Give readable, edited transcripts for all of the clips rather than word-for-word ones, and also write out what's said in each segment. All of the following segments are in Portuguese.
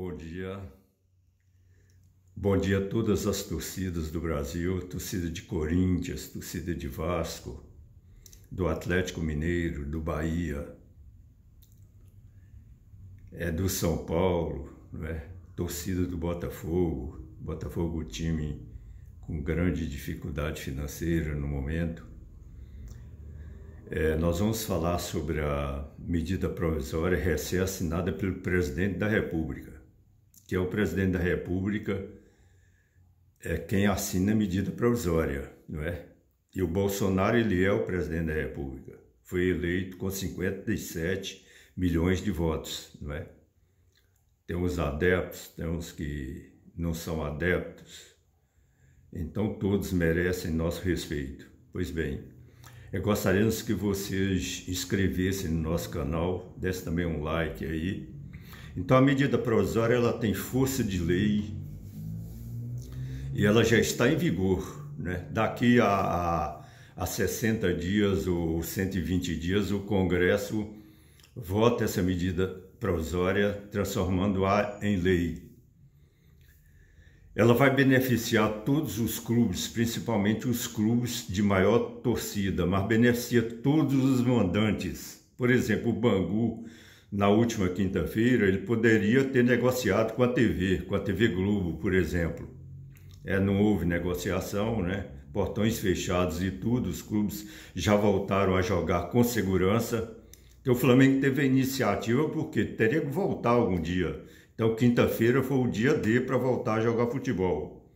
Bom dia. Bom dia a todas as torcidas do Brasil, torcida de Corinthians, torcida de Vasco, do Atlético Mineiro, do Bahia, do São Paulo, torcida do Botafogo. Botafogo, time com grande dificuldade financeira no momento. Nós vamos falar sobre a medida provisória recém-assinada pelo presidente da República, que é o presidente da República, quem assina a medida provisória, não é? E o Bolsonaro, ele é o presidente da República. Foi eleito com 57 milhões de votos, não é? Tem uns adeptos, tem uns que não são adeptos. Então todos merecem nosso respeito. Pois bem, gostaríamos que vocês inscrevessem no nosso canal, desse também um like aí. Então a medida provisória, ela tem força de lei e ela já está em vigor, né? Daqui a 60 dias ou 120 dias o Congresso vota essa medida provisória, transformando-a em lei. Ela vai beneficiar todos os clubes, principalmente os clubes de maior torcida, mas beneficia todos os mandantes. Por exemplo, o Bangu, na última quinta-feira, ele poderia ter negociado com a TV Globo, por exemplo. Não houve negociação, né? Portões fechados e tudo, os clubes já voltaram a jogar com segurança. Então, o Flamengo teve a iniciativa porque teria que voltar algum dia. Então, quinta-feira foi o dia D para voltar a jogar futebol.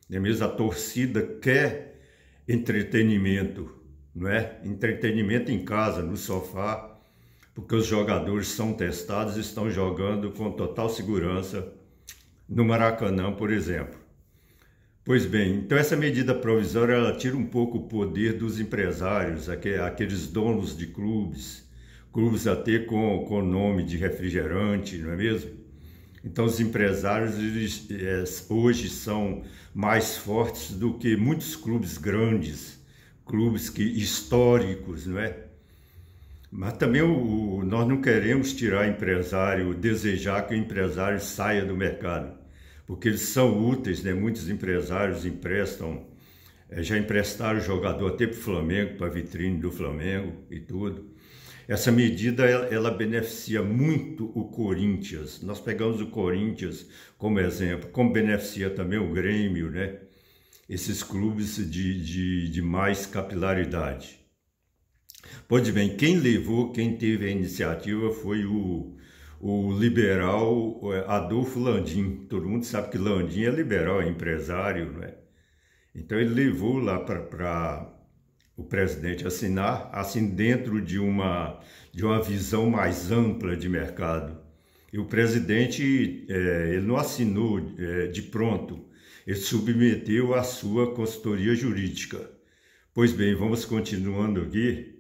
É mesmo, a torcida quer entretenimento, não é? Entretenimento em casa, no sofá, porque os jogadores são testados e estão jogando com total segurança no Maracanã, por exemplo. Pois bem, então essa medida provisória, ela tira um pouco o poder dos empresários, aqueles donos de clubes até com nome de refrigerante, não é mesmo? Então os empresários, eles hoje são mais fortes do que muitos clubes grandes, clubes históricos, não é? Mas também nós não queremos tirar empresário, desejar que o empresário saia do mercado, porque eles são úteis, né? Muitos empresários emprestam, já emprestaram jogador até para o Flamengo, para a vitrine do Flamengo e tudo. Essa medida, ela beneficia muito o Corinthians. Nós pegamos o Corinthians como exemplo, como beneficia também o Grêmio, né? Esses clubes de mais capilaridade. Pois bem, quem teve a iniciativa foi o liberal Adolfo Landim. Todo mundo sabe que Landim é liberal, é empresário, não é? Então ele levou lá para o presidente assinar, assim, dentro de uma visão mais ampla de mercado. E o presidente, ele não assinou de pronto, ele submeteu a sua consultoria jurídica. Pois bem, vamos continuando aqui.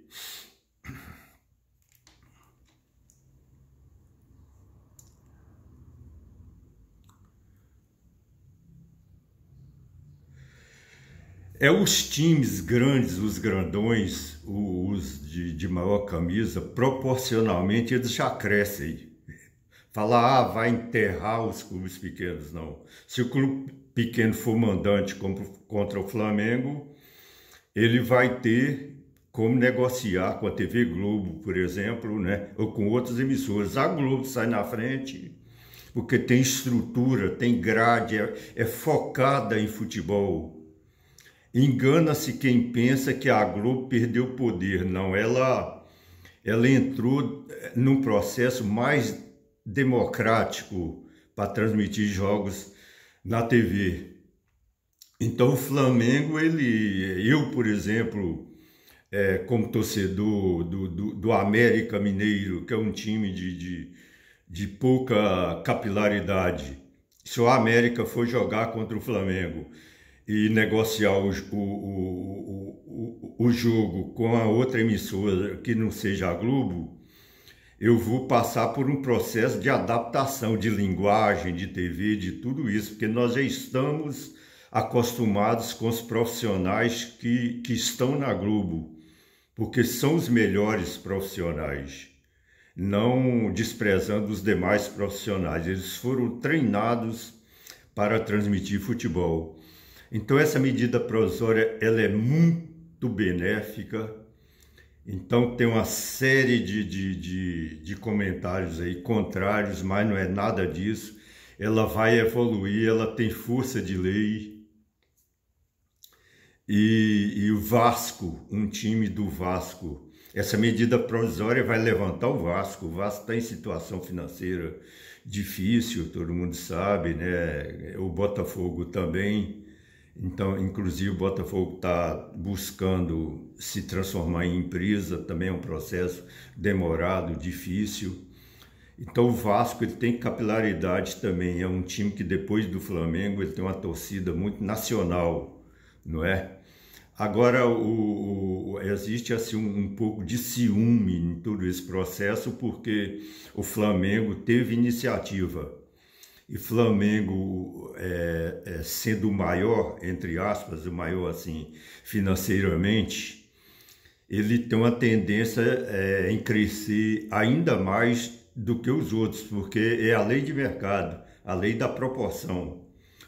Os times grandes, os grandões, os de maior camisa, proporcionalmente eles já crescem. Falar, vai enterrar os clubes pequenos, não. Se o clube pequeno for mandante contra o Flamengo, ele vai ter como negociar com a TV Globo, por exemplo, né? Ou com outras emissoras. A Globo sai na frente, porque tem estrutura, tem grade, é focada em futebol. Engana-se quem pensa que a Globo perdeu o poder. Não, ela entrou num processo mais democrático para transmitir jogos na TV. Então o Flamengo, eu, por exemplo, como torcedor do América Mineiro, que é um time de pouca capilaridade, se o América for jogar contra o Flamengo e negociar o jogo com a outra emissora que não seja a Globo, eu vou passar por um processo de adaptação de linguagem, de TV, de tudo isso, porque nós já estamos acostumados com os profissionais que estão na Globo, porque são os melhores profissionais. não desprezando os demais profissionais. Eles foram treinados para transmitir futebol. Então essa medida provisória ela é muito benéfica. Então tem uma série de comentários aí contrários, mas não é nada disso. Ela vai evoluir, ela tem força de lei. E o Vasco, um time do Vasco, essa medida provisória vai levantar o Vasco. O Vasco está em situação financeira difícil, todo mundo sabe, né? O Botafogo também. Então, inclusive, o Botafogo está buscando se transformar em empresa, também é um processo demorado, difícil. Então, o Vasco ele tem capilaridade também, é um time que depois do Flamengo ele tem uma torcida muito nacional, não é? Agora, existe assim um pouco de ciúme em todo esse processo, porque o Flamengo teve iniciativa. E Flamengo, sendo o maior, entre aspas, o maior assim, financeiramente, ele tem uma tendência em crescer ainda mais do que os outros, porque é a lei de mercado, a lei da proporção.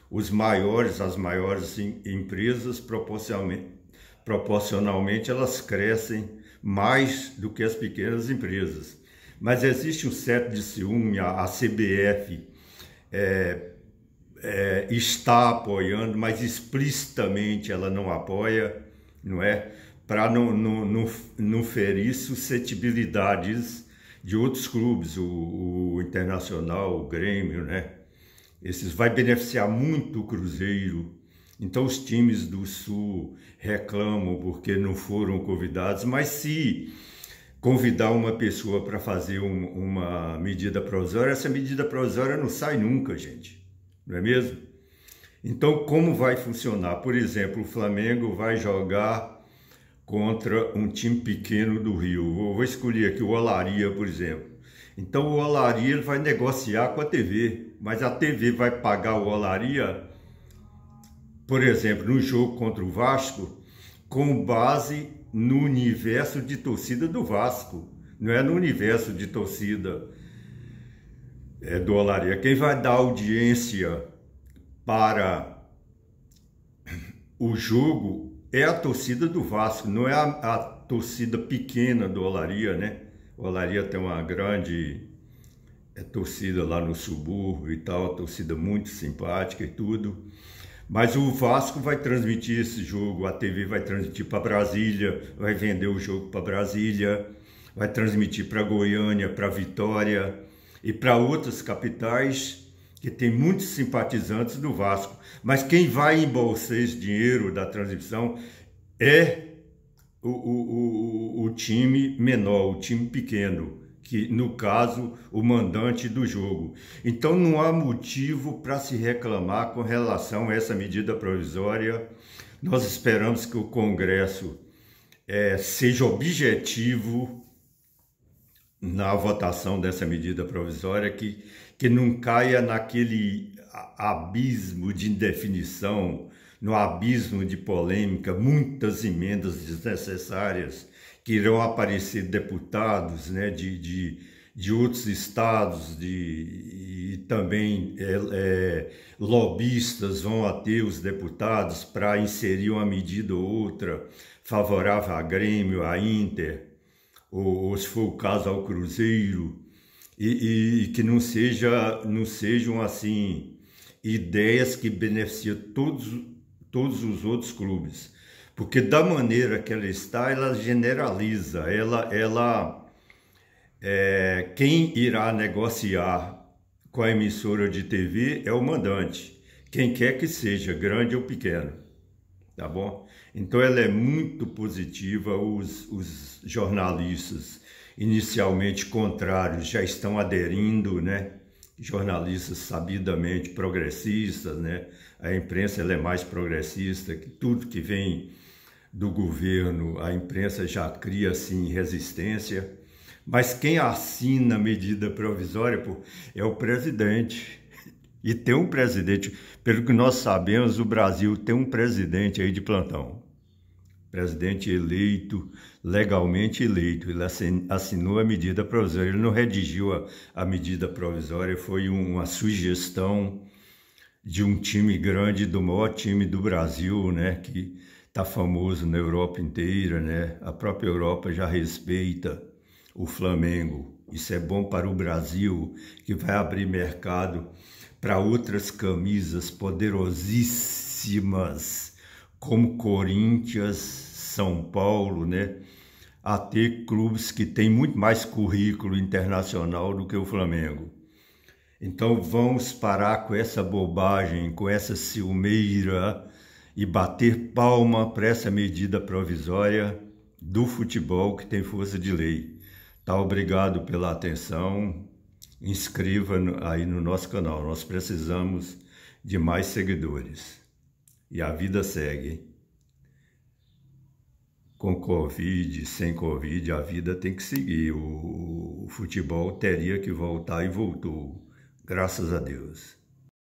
Os maiores, as maiores empresas, proporcionalmente, elas crescem mais do que as pequenas empresas. Mas existe um certo de ciúme, a CBF está apoiando, mas explicitamente ela não apoia, não é? Para não ferir suscetibilidades de outros clubes, o Internacional, o Grêmio, né? Esses vai beneficiar muito o Cruzeiro. Então os times do Sul reclamam porque não foram convidados, mas se convidar uma pessoa para fazer uma medida provisória, essa medida provisória não sai nunca, gente, não é mesmo? Então como vai funcionar? Por exemplo, o Flamengo vai jogar contra um time pequeno do Rio. Vou escolher aqui o Olaria, por exemplo. Então o Olaria ele vai negociar com a TV, mas a TV vai pagar o Olaria, por exemplo, no jogo contra o Vasco, com base no universo de torcida do Vasco, não é no universo de torcida do Olaria. Quem vai dar audiência para o jogo é a torcida do Vasco, não é a torcida pequena do Olaria, né? O Olaria tem uma grande torcida lá no subúrbio e tal, torcida muito simpática e tudo. Mas o Vasco vai transmitir esse jogo, a TV vai transmitir para Brasília, vai vender o jogo para Brasília, vai transmitir para Goiânia, para Vitória e para outras capitais que tem muitos simpatizantes do Vasco. Mas quem vai embolsar esse dinheiro da transmissão é o time menor, o time pequeno, que no caso o mandante do jogo. Então não há motivo para se reclamar com relação a essa medida provisória. Nós esperamos que o Congresso seja objetivo na votação dessa medida provisória, que não caia naquele abismo de indefinição, no abismo de polêmica, muitas emendas desnecessárias, que irão aparecer deputados, né, de outros estados e também lobistas vão até os deputados para inserir uma medida ou outra favorável a Grêmio, a Inter, ou se for o caso ao Cruzeiro, e que não sejam assim ideias que beneficiam todos os outros clubes. Porque da maneira que ela está, ela generaliza, quem irá negociar com a emissora de TV é o mandante, quem quer que seja, grande ou pequeno, tá bom? Então ela é muito positiva, os jornalistas inicialmente contrários já estão aderindo, né? Jornalistas sabidamente progressistas, né? A imprensa ela é mais progressista, que tudo que vem do governo, a imprensa já cria assim resistência, mas quem assina a medida provisória, pô, é o presidente. E tem um presidente, pelo que nós sabemos, o Brasil tem um presidente aí de plantão. presidente eleito, legalmente eleito. Ele assinou a medida provisória, ele não redigiu a medida provisória, foi uma sugestão de um time grande, do maior time do Brasil, né, que está famoso na Europa inteira, né? A própria Europa já respeita o Flamengo. Isso é bom para o Brasil, que vai abrir mercado para outras camisas poderosíssimas, como Corinthians, São Paulo, né? A ter clubes que têm muito mais currículo internacional do que o Flamengo. Então vamos parar com essa bobagem, com essa ciumeira e bater palma para essa medida provisória do futebol que tem força de lei. Tá, obrigado pela atenção. Inscreva aí no nosso canal. Nós precisamos de mais seguidores. E a vida segue. Com Covid, sem Covid, a vida tem que seguir. O futebol teria que voltar e voltou. Graças a Deus.